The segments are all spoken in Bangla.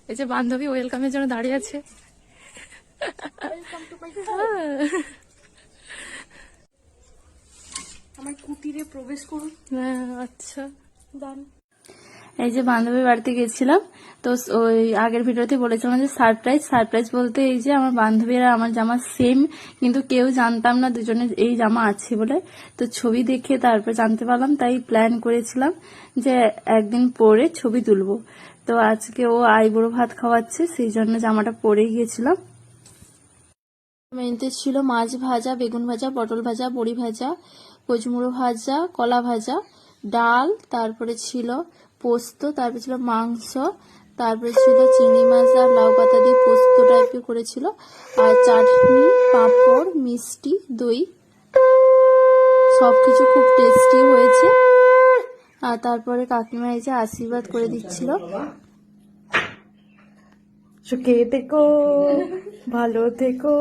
এই যে বান্ধবী ওয়েলকামের জন্য দাঁড়িয়ে আছে। আমার কুটিরে প্রবেশ করুন। হ্যাঁ, আচ্ছা। দান। এই যে বান্ধবীর বাড়িতে গেছিলাম, তো ওই আগের ভিডিওতে বলেছিলাম যে সারপ্রাইজ বলতে এই যে আমার বান্ধবীরা আমার জামা সেম, কিন্তু কেউ জানতাম না দুজনের এই জামা আছে বলে। তো ছবি দেখে তারপর জানতে পারলাম, তাই প্ল্যান করেছিলাম যে একদিন পরে ছবি তুলবো। তো আজকে ও আইবুড়ো ভাত খাওয়াচ্ছে, সেই জন্য জামাটা পরে গিয়েছিলাম। মেনুতে ছিল মাছ ভাজা, বেগুন ভাজা, পটল ভাজা, বড়ি ভাজা, কচুমুড়ো ভাজা, কলা ভাজা, ডাল, তারপরে ছিল পোস্ত, তারপরে ছিল মাংস, তারপরে ছিল চিংড়ি মাছ আর লাউ পাতা দিয়ে পোস্ত টাইপের করেছিল, আর চাটনি, পাঁপড়, মিষ্টি, দই, সবকিছু খুব টেস্টি হয়েছে। আর তারপরে কাকিমা এই যে আশীর্বাদ করে দিচ্ছিল। সুখে থেকো, ভালো থেকো।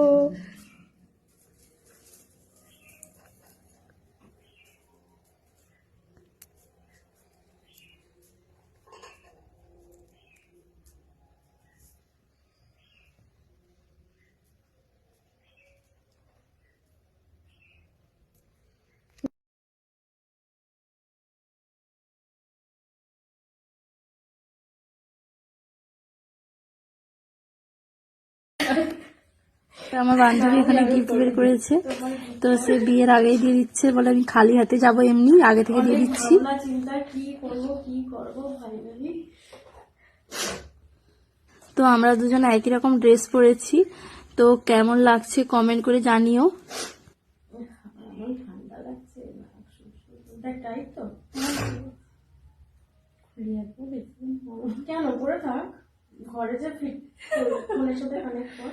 আমার বান্ধবী এখানে গিফট বের করেছে, তো সে বিয়ের আগেই দিয়ে দিচ্ছে বলে আমি খালি হাতে যাব, এমনি আগে থেকে দিয়ে দিচ্ছি। চিন্তা কি করবো ফাইনালি। তো আমরা দুজন একই রকম ড্রেস পরেছি, তো কেমন লাগছে কমেন্ট করে জানিও। আমার ঠান্ডা লাগছে না, টাইট তো কেন করে থাক, ঘরে যে ফিট ফোনের সাথে কানেক্ট কর।